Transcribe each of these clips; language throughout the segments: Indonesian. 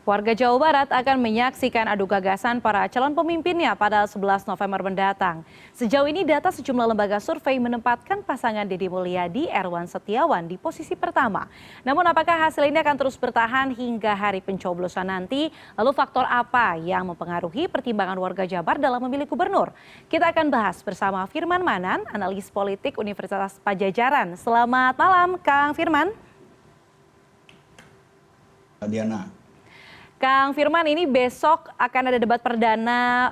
Warga Jawa Barat akan menyaksikan adu gagasan para calon pemimpinnya pada 11 November mendatang. Sejauh ini data sejumlah lembaga survei menempatkan pasangan Deddy Mulyadi Erwan Setiawan di posisi pertama. Namun apakah hasil ini akan terus bertahan hingga hari pencoblosan nanti? Lalu faktor apa yang mempengaruhi pertimbangan warga Jabar dalam memilih gubernur? Kita akan bahas bersama Firman Manan, analis politik Universitas Padjadjaran. Selamat malam Kang Firman. Diana. Kang Firman, ini besok akan ada debat perdana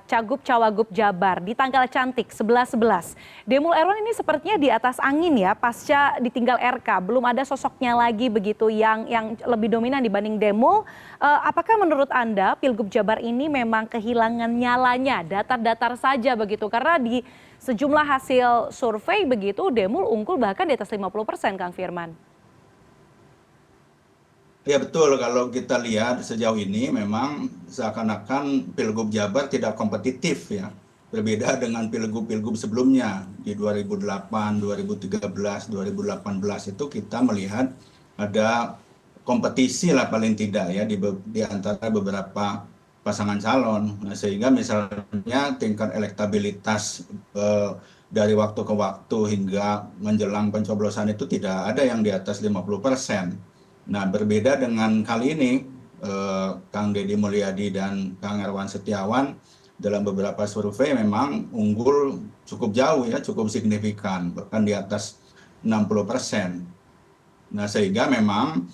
Cagup-Cawagup Jabar di tanggal cantik 11-11. Demul Erwan ini sepertinya di atas angin ya, pasca ditinggal RK. Belum ada sosoknya lagi begitu yang lebih dominan dibanding Demul. Apakah menurut Anda Pilgub Jabar ini memang kehilangan nyalanya, datar-datar saja begitu? Karena di sejumlah hasil survei begitu, Demul unggul bahkan di atas 50%, Kang Firman. Ya betul, kalau kita lihat sejauh ini memang seakan-akan Pilgub Jabar tidak kompetitif ya. Berbeda dengan pilgub-pilgub sebelumnya di 2008, 2013, 2018 itu kita melihat ada kompetisi lah paling tidak ya di antara beberapa pasangan calon. Nah, sehingga misalnya tingkat elektabilitas dari waktu ke waktu hingga menjelang pencoblosan itu tidak ada yang di atas 50%. Nah, berbeda dengan kali ini, Kang Deddy Mulyadi dan Kang Erwan Setiawan dalam beberapa survei memang unggul cukup jauh ya, cukup signifikan, bahkan di atas 60%. Nah, sehingga memang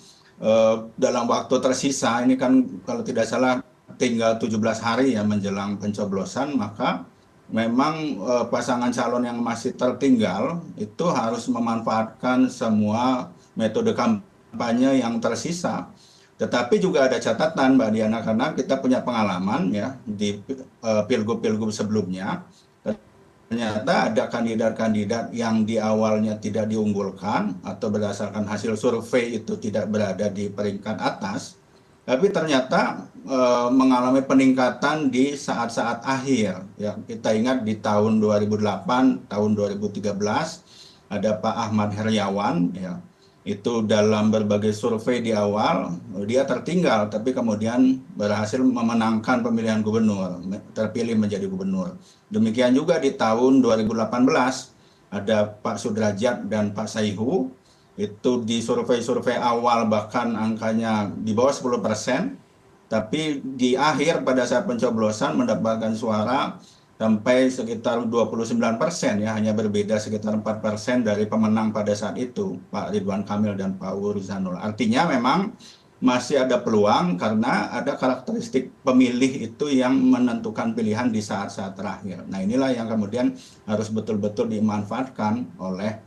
dalam waktu tersisa, ini kan kalau tidak salah tinggal 17 hari ya menjelang pencoblosan, maka memang pasangan calon yang masih tertinggal itu harus memanfaatkan semua metode kampanye yang tersisa. Tetapi juga ada catatan Mbak Diana, karena kita punya pengalaman ya di pilgub-pilgub sebelumnya. Ternyata ada kandidat-kandidat yang di awalnya tidak diunggulkan atau berdasarkan hasil survei itu tidak berada di peringkat atas, tapi ternyata mengalami peningkatan di saat-saat akhir. Ya, kita ingat di tahun 2008, tahun 2013 ada Pak Ahmad Heriawan ya. Itu dalam berbagai survei di awal dia tertinggal, tapi kemudian berhasil memenangkan pemilihan gubernur, terpilih menjadi gubernur. Demikian juga di tahun 2018 ada Pak Sudrajat dan Pak Saihu, itu di survei-survei awal bahkan angkanya di bawah 10%, tapi di akhir pada saat pencoblosan mendapatkan suara sampai sekitar 29% ya, hanya berbeda sekitar 4% dari pemenang pada saat itu, Pak Ridwan Kamil dan Pak Uu Ruzanul. Artinya memang masih ada peluang karena ada karakteristik pemilih itu yang menentukan pilihan di saat-saat terakhir. Nah, inilah yang kemudian harus betul-betul dimanfaatkan oleh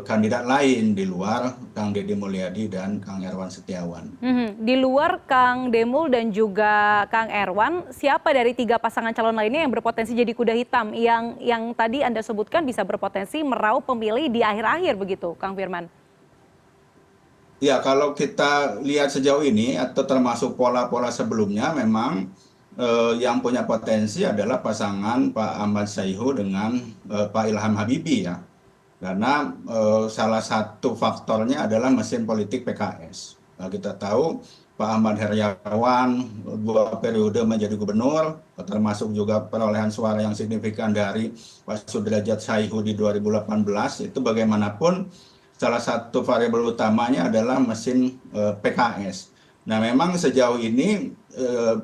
kandidat lain di luar Kang Deddy Mulyadi dan Kang Erwan Setiawan. Di luar Kang Demul dan juga Kang Erwan, siapa dari tiga pasangan calon lainnya yang berpotensi jadi kuda hitam yang tadi Anda sebutkan bisa berpotensi meraup pemilih di akhir-akhir begitu, Kang Firman? Ya, kalau kita lihat sejauh ini atau termasuk pola-pola sebelumnya, memang yang punya potensi adalah pasangan Pak Ahmad Saihu dengan Pak Ilham Habibie ya. Karena salah satu faktornya adalah mesin politik PKS. Nah, kita tahu Pak Ahmad Heriawan 2 periode menjadi gubernur, termasuk juga perolehan suara yang signifikan dari Pak Sudrajat Saihu di 2018, itu bagaimanapun salah satu variabel utamanya adalah mesin PKS. Nah, memang sejauh ini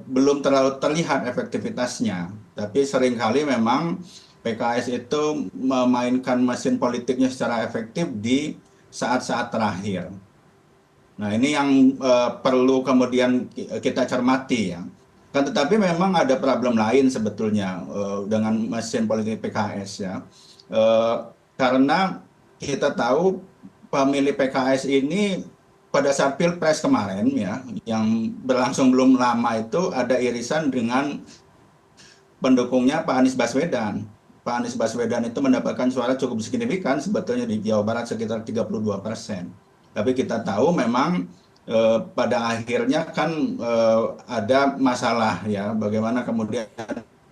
belum terlalu terlihat efektivitasnya, tapi seringkali memang PKS itu memainkan mesin politiknya secara efektif di saat-saat terakhir. Nah, ini yang perlu kemudian kita cermati ya. Kan tetapi memang ada problem lain sebetulnya dengan mesin politik PKS ya. Karena kita tahu pemilih PKS ini pada saat Pilpres kemarin ya, yang berlangsung belum lama itu ada irisan dengan pendukungnya Pak Anies Baswedan. Pak Anies Baswedan itu mendapatkan suara cukup signifikan sebetulnya di Jawa Barat sekitar 32%. Tapi kita tahu memang pada akhirnya kan ada masalah ya, bagaimana kemudian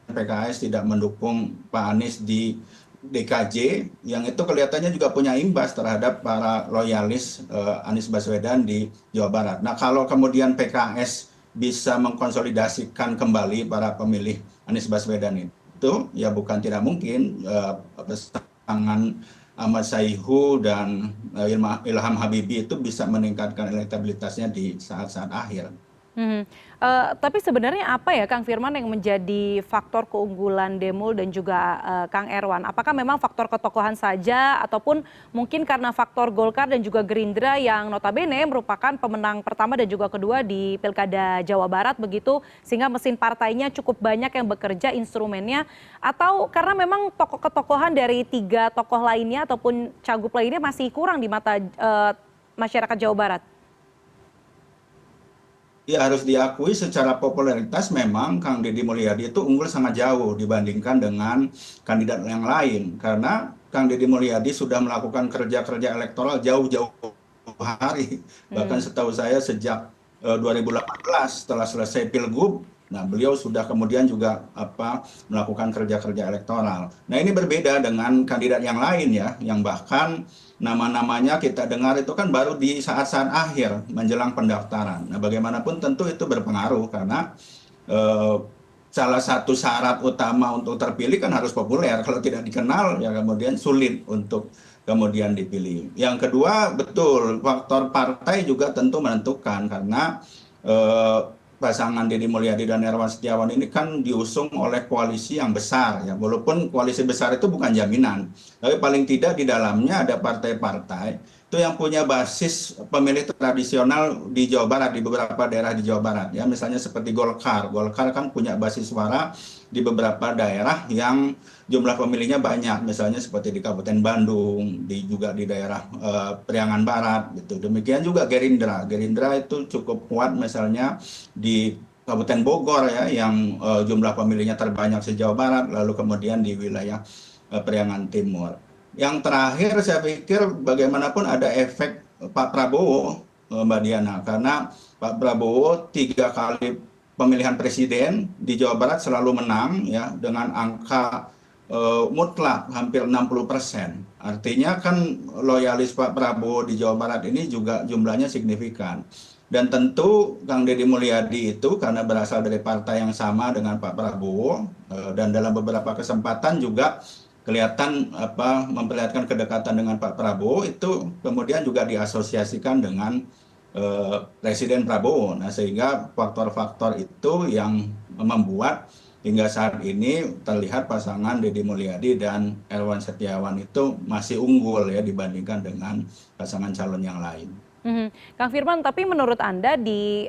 PKS tidak mendukung Pak Anies di DKJ, yang itu kelihatannya juga punya imbas terhadap para loyalis Anies Baswedan di Jawa Barat. Nah, kalau kemudian PKS bisa mengkonsolidasikan kembali para pemilih Anies Baswedan itu, ya bukan tidak mungkin pasangan Ahmad Saihu dan Ilham Habibie itu bisa meningkatkan elektabilitasnya di saat-saat akhir. Mhm. Tapi sebenarnya apa ya Kang Firman yang menjadi faktor keunggulan Demul dan juga Kang Erwan? Apakah memang faktor ketokohan saja ataupun mungkin karena faktor Golkar dan juga Gerindra yang notabene merupakan pemenang pertama dan juga kedua di Pilkada Jawa Barat begitu, sehingga mesin partainya cukup banyak yang bekerja instrumennya, atau karena memang tokoh ketokohan dari tiga tokoh lainnya ataupun cagup lainnya masih kurang di mata masyarakat Jawa Barat? Ya harus diakui secara popularitas memang Kang Deddy Mulyadi itu unggul sangat jauh dibandingkan dengan kandidat yang lain. Karena Kang Deddy Mulyadi sudah melakukan kerja-kerja elektoral jauh-jauh hari. Bahkan Hmm. setahu saya sejak 2018 setelah selesai Pilgub, nah beliau sudah kemudian juga melakukan kerja-kerja elektoral. Nah ini berbeda dengan kandidat yang lain ya, yang bahkan nama-namanya kita dengar itu kan baru di saat-saat akhir menjelang pendaftaran. Nah, bagaimanapun tentu itu berpengaruh karena eh, salah satu syarat utama untuk terpilih kan harus populer. Kalau tidak dikenal ya kemudian sulit untuk kemudian dipilih. Yang kedua, betul faktor partai juga tentu menentukan karena eh, pasangan Deddy Mulyadi dan Erwan Setiawan ini kan diusung oleh koalisi yang besar ya. Walaupun koalisi besar itu bukan jaminan, tapi paling tidak di dalamnya ada partai-partai itu yang punya basis pemilih tradisional di Jawa Barat, di beberapa daerah di Jawa Barat ya, misalnya seperti Golkar. Golkar kan punya basis suara di beberapa daerah yang jumlah pemilihnya banyak, misalnya seperti di Kabupaten Bandung, juga di daerah Priangan Barat gitu. Demikian juga Gerindra. Gerindra itu cukup kuat misalnya di Kabupaten Bogor ya, yang jumlah pemilihnya terbanyak se-Jawa Barat, lalu kemudian di wilayah Priangan Timur. Yang terakhir saya pikir bagaimanapun ada efek Pak Prabowo, Mbak Diana, karena Pak Prabowo 3 kali pemilihan presiden di Jawa Barat selalu menang ya dengan angka mutlak hampir 60%. Artinya kan loyalis Pak Prabowo di Jawa Barat ini juga jumlahnya signifikan. Dan tentu Kang Deddy Mulyadi itu karena berasal dari partai yang sama dengan Pak Prabowo dan dalam beberapa kesempatan juga kelihatan memperlihatkan kedekatan dengan Pak Prabowo, itu kemudian juga diasosiasikan dengan Presiden Prabowo. Nah, sehingga faktor-faktor itu yang membuat hingga saat ini terlihat pasangan Deddy Mulyadi dan Erwan Setiawan itu masih unggul ya dibandingkan dengan pasangan calon yang lain. Mhm. Kang Firman, tapi menurut Anda di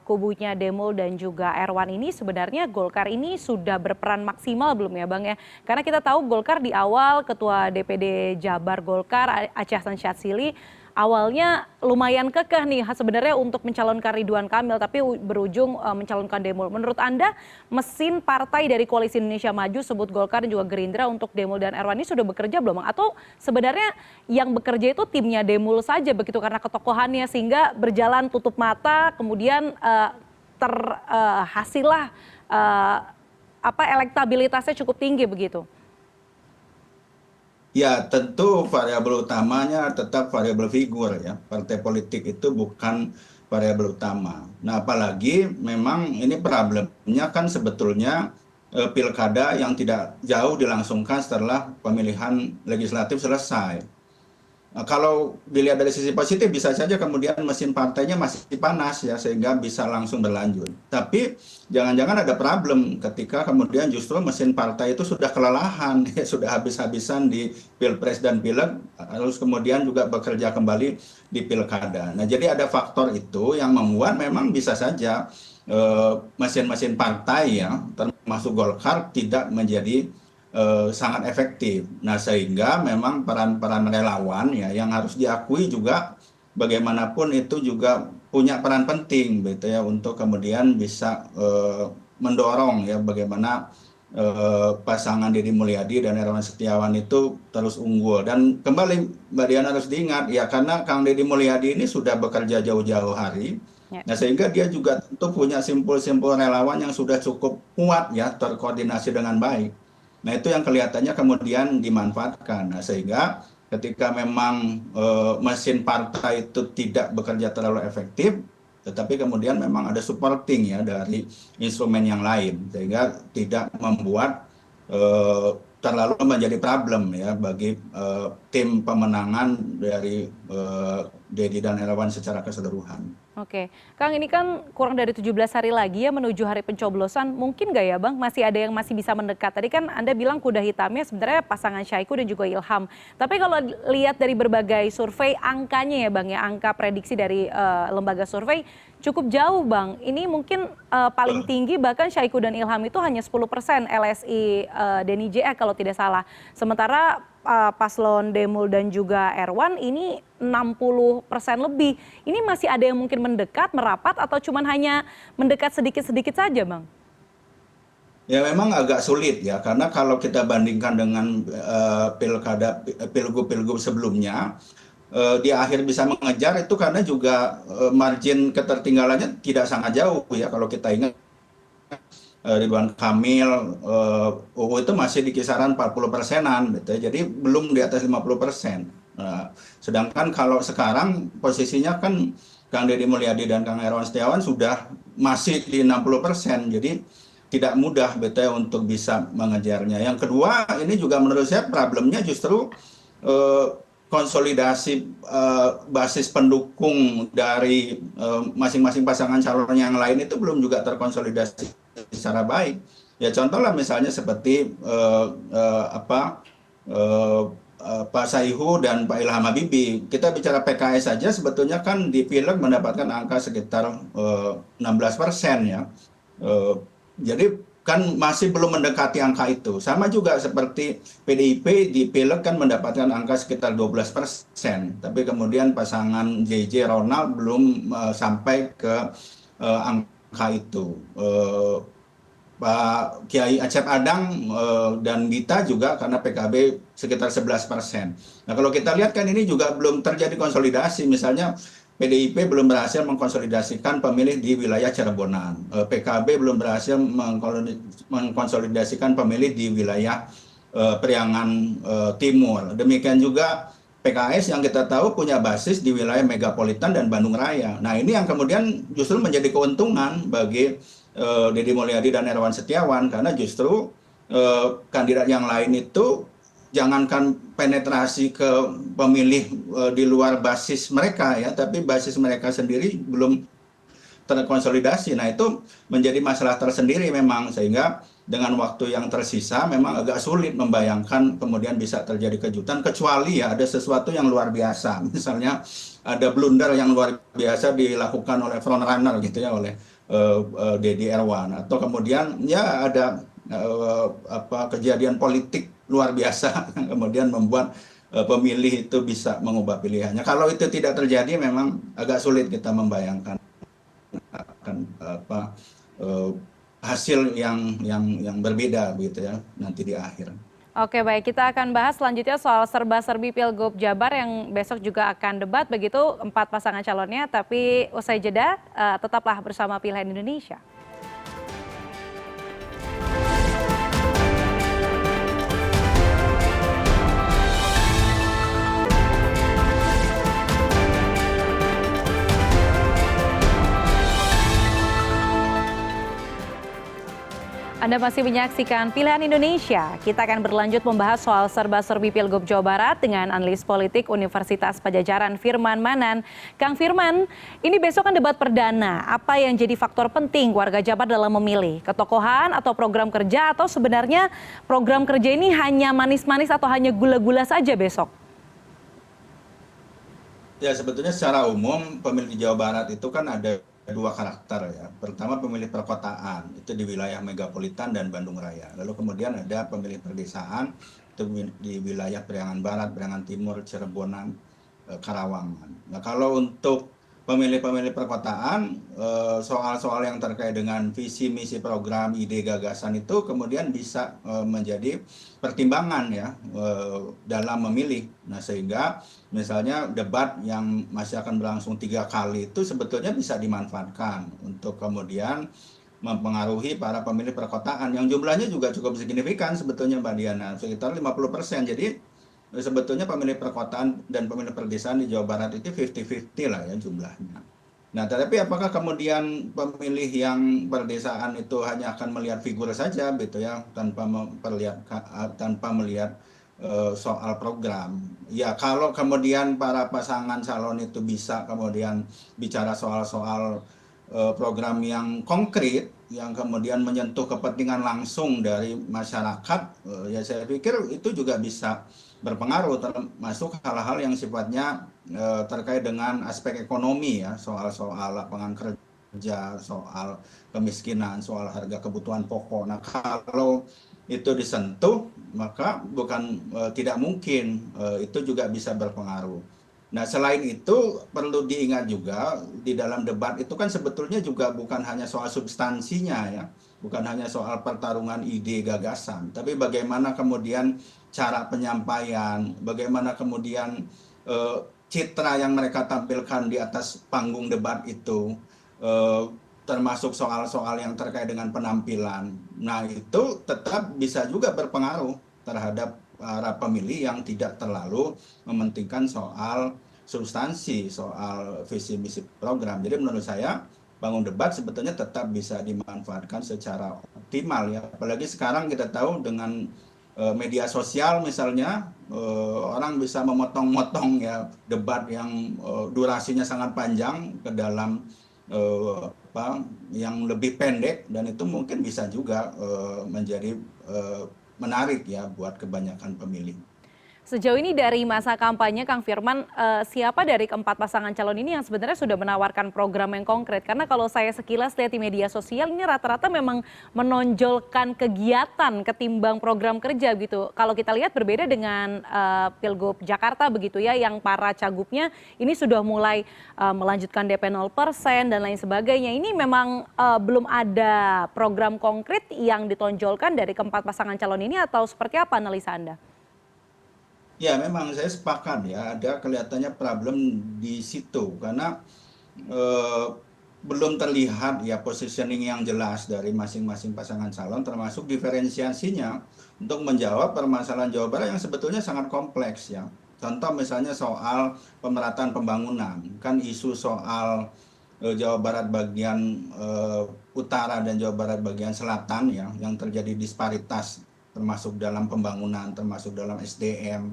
kubunya Demul dan juga Erwan ini sebenarnya Golkar ini sudah berperan maksimal belum ya Bang ya? Karena kita tahu Golkar di awal Ketua DPD Jabar Golkar Aceh Hasan Syadzili awalnya lumayan kekeh nih sebenarnya untuk mencalonkan Ridwan Kamil, tapi berujung mencalonkan Demul. Menurut Anda mesin partai dari Koalisi Indonesia Maju sebut Golkar dan juga Gerindra untuk Demul dan Erwan ini sudah bekerja belum Bang? Atau sebenarnya yang bekerja itu timnya Demul saja begitu karena ketokohannya sehingga berjalan tutup mata kemudian terhasillah elektabilitasnya cukup tinggi begitu? Ya, tentu variabel utamanya tetap variabel figur ya. Partai politik itu bukan variabel utama. Nah, apalagi memang ini problemnya kan sebetulnya pilkada yang tidak jauh dilangsungkan setelah pemilihan legislatif selesai. Kalau dilihat dari sisi positif bisa saja kemudian mesin partainya masih panas ya sehingga bisa langsung berlanjut. Tapi jangan-jangan ada problem ketika kemudian justru mesin partai itu sudah kelelahan, ya, sudah habis-habisan di Pilpres dan Pileg, harus kemudian juga bekerja kembali di Pilkada. Nah, jadi ada faktor itu yang membuat memang bisa saja mesin-mesin partai ya termasuk Golkar tidak menjadi sangat efektif. Nah, sehingga memang peran-peran relawan ya yang harus diakui juga bagaimanapun itu juga punya peran penting gitu ya untuk kemudian bisa mendorong ya bagaimana pasangan Deddy Mulyadi dan Erwan Setiawan itu terus unggul. Dan kembali Mbak Diana harus diingat ya karena Kang Deddy Mulyadi ini sudah bekerja jauh-jauh hari. Ya. Nah, sehingga dia juga tentu punya simpul-simpul relawan yang sudah cukup kuat ya terkoordinasi dengan baik. Nah, itu yang kelihatannya kemudian dimanfaatkan. Nah, sehingga ketika memang mesin partai itu tidak bekerja terlalu efektif, tetapi kemudian memang ada supporting ya dari instrumen yang lain, sehingga tidak membuat terlalu menjadi problem ya bagi tim pemenangan dari Dedi dan Relawan secara keseluruhan. Oke, Kang, ini kan kurang dari 17 hari lagi ya menuju hari pencoblosan. Mungkin nggak ya Bang, masih ada yang masih bisa mendekat? Tadi kan Anda bilang kuda hitamnya sebenarnya pasangan Syahiku dan juga Ilham. Tapi kalau lihat dari berbagai survei, angkanya ya Bang ya, angka prediksi dari lembaga survei cukup jauh Bang. Ini mungkin paling tinggi bahkan Syahiku dan Ilham itu hanya 10% LSI Denny JA kalau tidak salah. Sementara paslon Demul dan juga Erwan ini 60% lebih. Ini masih ada yang mungkin mendekat, merapat, atau cuman hanya mendekat sedikit-sedikit saja, Bang? Ya memang agak sulit ya, karena kalau kita bandingkan dengan pilgub-pilgub sebelumnya, di akhir bisa mengejar itu karena juga margin ketertinggalannya tidak sangat jauh ya. Kalau kita ingat Ridwan Kamil, UU itu masih di kisaran 40%-an, gitu. Jadi belum di atas 50%. Nah, sedangkan kalau sekarang posisinya kan Kang Deddy Mulyadi dan Kang Hermawan Setiawan sudah masih di 60%, jadi tidak mudah betul untuk bisa mengejarnya. Yang kedua, ini juga menurut saya problemnya justru konsolidasi basis pendukung dari masing-masing pasangan calon yang lain itu belum juga terkonsolidasi secara baik. Ya contohlah misalnya seperti Pak Saihu dan Pak Ilham Habibie. Kita bicara PKS saja sebetulnya kan di pileg mendapatkan angka sekitar 16% ya. Jadi kan masih belum mendekati angka itu. Sama juga seperti PDIP di pileg kan mendapatkan angka sekitar 12%. Tapi kemudian pasangan JJ Ronald belum sampai ke angka itu. Pak Kiai Acep Adang dan Dita juga karena PKB sekitar 11%. Nah kalau kita lihat kan ini juga belum terjadi konsolidasi. Misalnya PDIP belum berhasil mengkonsolidasikan pemilih di wilayah Cirebonan. PKB belum berhasil mengkonsolidasikan pemilih di wilayah Priangan Timur. Demikian juga PKS yang kita tahu punya basis di wilayah megapolitan dan Bandung Raya. Nah ini yang kemudian justru menjadi keuntungan bagi Deddy Mulyadi dan Hermawan Setiawan, karena justru kandidat yang lain itu jangankan penetrasi ke pemilih di luar basis mereka ya, tapi basis mereka sendiri belum terkonsolidasi. Nah itu menjadi masalah tersendiri memang, sehingga dengan waktu yang tersisa memang agak sulit membayangkan kemudian bisa terjadi kejutan, kecuali ya ada sesuatu yang luar biasa. Misalnya ada blunder yang luar biasa dilakukan oleh frontrunner gitu ya, oleh Deddy Erwan, atau kemudian ya ada kejadian politik luar biasa kemudian membuat pemilih itu bisa mengubah pilihannya. Kalau itu tidak terjadi memang agak sulit kita membayangkan akan hasil yang berbeda gitu ya nanti di akhir. Oke baik, kita akan bahas selanjutnya soal serba-serbi Pilgub Jabar yang besok juga akan debat, begitu 4 pasangan calonnya. Tapi usai jeda, tetaplah bersama Pilihan Indonesia. Anda masih menyaksikan Pilihan Indonesia. Kita akan berlanjut membahas soal serba-serbi Pilgub Jawa Barat dengan analis politik Universitas Padjadjaran Firman Manan. Kang Firman, ini besok kan debat perdana. Apa yang jadi faktor penting warga Jabar dalam memilih? Ketokohan atau program kerja, atau sebenarnya program kerja ini hanya manis-manis atau hanya gula-gula saja besok? Ya sebetulnya secara umum pemilih di Jawa Barat itu kan ada dua karakter ya. Pertama pemilih perkotaan, itu di wilayah megapolitan dan Bandung Raya. Lalu kemudian ada pemilih perdesaan, itu di wilayah Priangan Barat, Priangan Timur, Cirebonan, Karawangan. Nah kalau untuk pemilih-pemilih perkotaan, soal-soal yang terkait dengan visi, misi, program, ide, gagasan itu kemudian bisa menjadi pertimbangan ya dalam memilih. Nah sehingga misalnya debat yang masih akan berlangsung 3 kali itu sebetulnya bisa dimanfaatkan untuk kemudian mempengaruhi para pemilih perkotaan yang jumlahnya juga cukup signifikan sebetulnya Mbak Diana, sekitar 50%. Jadi sebetulnya pemilih perkotaan dan pemilih perdesaan di Jawa Barat itu 50-50 lah ya jumlahnya. Nah, tetapi apakah kemudian pemilih yang perdesaan itu hanya akan melihat figur saja, gitu ya, tanpa melihat soal program? Ya, kalau kemudian para pasangan calon itu bisa kemudian bicara soal-soal program yang konkret, yang kemudian menyentuh kepentingan langsung dari masyarakat, ya saya pikir itu juga bisa berpengaruh, termasuk hal-hal yang sifatnya terkait dengan aspek ekonomi ya, soal-soal lapangan kerja, soal kemiskinan, soal harga kebutuhan pokok. Nah, kalau itu disentuh, maka bukan tidak mungkin itu juga bisa berpengaruh. Nah, selain itu perlu diingat juga di dalam debat itu kan sebetulnya juga bukan hanya soal substansinya ya, bukan hanya soal pertarungan ide gagasan, tapi bagaimana kemudian cara penyampaian, bagaimana kemudian eh, citra yang mereka tampilkan di atas panggung debat itu, eh, termasuk soal-soal yang terkait dengan penampilan. Nah, itu tetap bisa juga berpengaruh terhadap para pemilih yang tidak terlalu mementingkan soal substansi, soal visi misi program. Jadi menurut saya bangun debat sebetulnya tetap bisa dimanfaatkan secara optimal ya. Apalagi sekarang kita tahu dengan media sosial misalnya, orang bisa memotong-motong ya debat yang durasinya sangat panjang ke dalam yang lebih pendek, dan itu mungkin bisa juga menjadi menarik ya buat kebanyakan pemilih. Sejauh ini dari masa kampanye, Kang Firman, siapa dari keempat pasangan calon ini yang sebenarnya sudah menawarkan program yang konkret? Karena kalau saya sekilas lihat di media sosial ini rata-rata memang menonjolkan kegiatan ketimbang program kerja gitu. Kalau kita lihat berbeda dengan Pilgub Jakarta begitu ya, yang para cagupnya ini sudah mulai melanjutkan DP 0% dan lain sebagainya. Ini memang belum ada program konkret yang ditonjolkan dari keempat pasangan calon ini, atau seperti apa analisa Anda? Ya, memang saya sepakat ya, ada kelihatannya problem di situ karena eh, belum terlihat ya positioning yang jelas dari masing-masing pasangan calon, termasuk diferensiasinya untuk menjawab permasalahan Jawa Barat yang sebetulnya sangat kompleks ya. Contoh misalnya soal pemerataan pembangunan, kan isu soal Jawa Barat bagian utara dan Jawa Barat bagian selatan ya, yang terjadi disparitas termasuk dalam pembangunan, termasuk dalam SDM,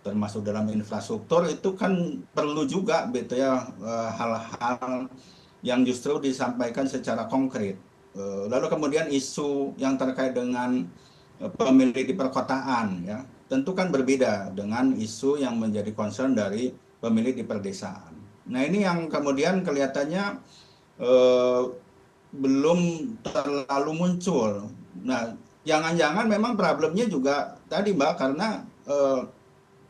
termasuk dalam infrastruktur, itu kan perlu juga gitu ya hal-hal yang justru disampaikan secara konkret. Lalu kemudian isu yang terkait dengan pemilih di perkotaan ya, tentu kan berbeda dengan isu yang menjadi concern dari pemilih di perdesaan. Nah, ini yang kemudian kelihatannya eh, belum terlalu muncul. Nah, jangan-jangan memang problemnya juga tadi Mbak, karena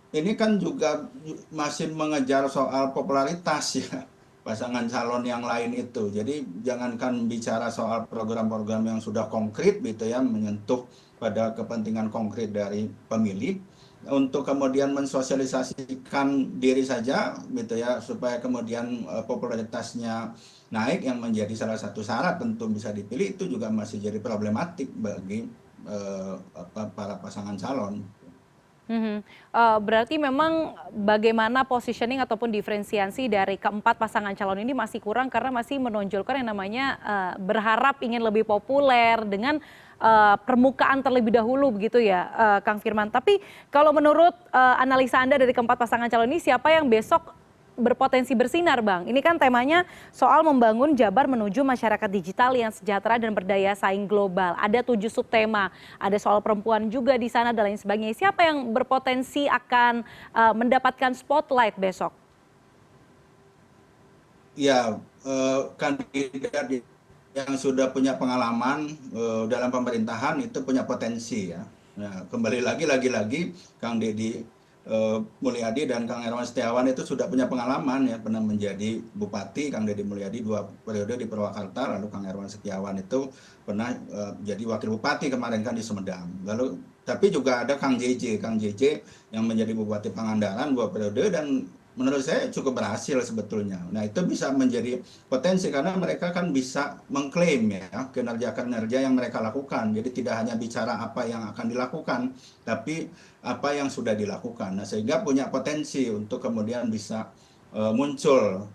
ini kan juga masih mengejar soal popularitas ya, pasangan calon yang lain itu. Jadi jangankan bicara soal program-program yang sudah konkret gitu ya, menyentuh pada kepentingan konkret dari pemilih, untuk kemudian mensosialisasikan diri saja gitu ya, supaya kemudian popularitasnya naik, yang menjadi salah satu syarat tentu bisa dipilih, itu juga masih jadi problematik bagi para pasangan calon. Mhm. Berarti memang bagaimana positioning ataupun diferensiasi dari keempat pasangan calon ini masih kurang karena masih menonjolkan yang namanya berharap ingin lebih populer dengan permukaan terlebih dahulu begitu ya, Kang Firman. Tapi kalau menurut analisa Anda dari keempat pasangan calon ini, siapa yang besok berpotensi bersinar, Bang? Ini kan temanya soal membangun Jabar menuju masyarakat digital yang sejahtera dan berdaya saing global. Ada 7 subtema, ada soal perempuan juga di sana dan lain sebagainya. Siapa yang berpotensi akan mendapatkan spotlight besok? Ya, kandidat yang sudah punya pengalaman dalam pemerintahan itu punya potensi ya. Nah, kembali lagi Kang Deddy Mulyadi dan Kang Herman Setiawan itu sudah punya pengalaman ya, pernah menjadi bupati. Kang Deddy Mulyadi 2 periode di Purwakarta, lalu Kang Herman Setiawan itu pernah jadi wakil bupati kemarin kan di Sumedang. Lalu tapi juga ada Kang JJ yang menjadi Bupati Pangandaran 2 periode, dan menurut saya cukup berhasil sebetulnya. Nah, itu bisa menjadi potensi karena mereka kan bisa mengklaim ya kinerja-kinerja yang mereka lakukan. Jadi tidak hanya bicara apa yang akan dilakukan, tapi apa yang sudah dilakukan. Nah, sehingga punya potensi untuk kemudian bisa muncul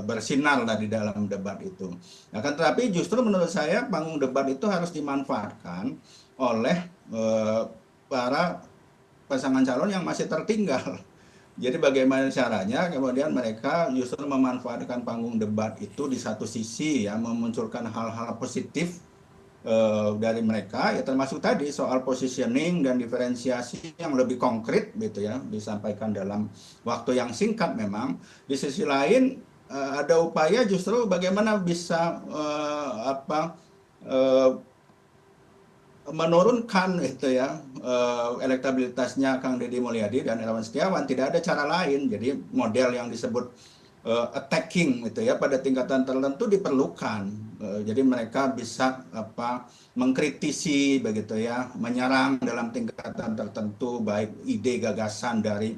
bersinar lah di dalam debat itu. Nah, kan tetapi justru menurut saya panggung debat itu harus dimanfaatkan oleh para pasangan calon yang masih tertinggal. Jadi bagaimana caranya kemudian mereka justru memanfaatkan panggung debat itu di satu sisi ya memunculkan hal-hal positif dari mereka ya termasuk tadi soal positioning dan diferensiasi yang lebih konkret gitu ya disampaikan dalam waktu yang singkat memang. Di sisi lain ada upaya justru bagaimana bisa menurunkan itu ya elektabilitasnya Kang Deddy Mulyadi dan Erawan Setiawan. Tidak ada cara lain. Jadi model yang disebut attacking gitu ya pada tingkatan tertentu diperlukan. Jadi mereka bisa mengkritisi begitu ya, menyerang dalam tingkatan tertentu baik ide gagasan dari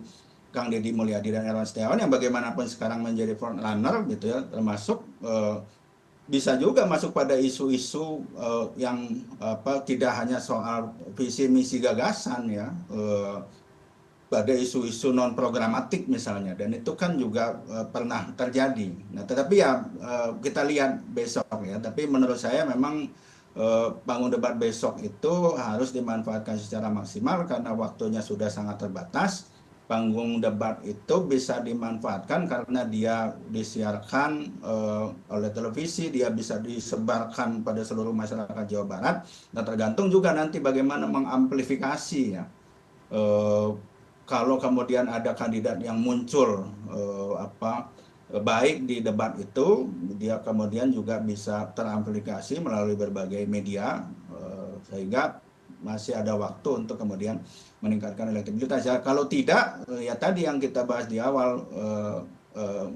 Kang Deddy Mulyadi dan Erawan Setiawan yang bagaimanapun sekarang menjadi front runner gitu ya, termasuk bisa juga masuk pada isu-isu yang tidak hanya soal visi misi gagasan ya, pada isu-isu non programatik misalnya, dan itu kan juga pernah terjadi. Nah, tetapi ya kita lihat besok ya. Tapi menurut saya memang panggung debat besok itu harus dimanfaatkan secara maksimal karena waktunya sudah sangat terbatas. Panggung debat itu bisa dimanfaatkan karena dia disiarkan oleh televisi, dia bisa disebarkan pada seluruh masyarakat Jawa Barat, dan tergantung juga nanti bagaimana mengamplifikasi ya. Kalau kemudian ada kandidat yang muncul baik di debat itu, dia kemudian juga bisa teramplifikasi melalui berbagai media sehingga masih ada waktu untuk kemudian meningkatkan elektabilitas. Ya, kalau tidak, ya tadi yang kita bahas di awal,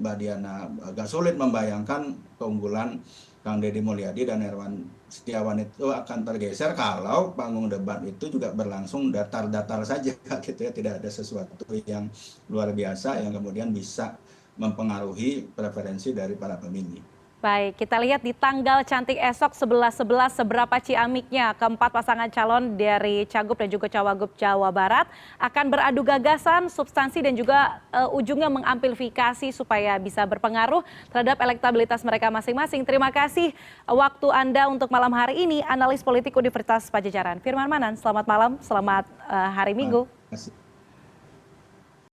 Mbak Diana, agak sulit membayangkan keunggulan Kang Deddy Mulyadi dan Erawan Setiawan itu akan tergeser kalau panggung debat itu juga berlangsung datar-datar saja gitu ya, tidak ada sesuatu yang luar biasa yang kemudian bisa mempengaruhi preferensi dari para pemilih. Baik, kita lihat di tanggal cantik esok 11-11 seberapa ciamiknya keempat pasangan calon dari Cagup dan juga Cawagup Jawa Barat akan beradu gagasan, substansi dan juga ujungnya mengamplifikasi supaya bisa berpengaruh terhadap elektabilitas mereka masing-masing. Terima kasih waktu Anda untuk malam hari ini, analis politik Universitas Padjadjaran. Firman Manan, selamat malam, selamat hari Minggu. Terima kasih.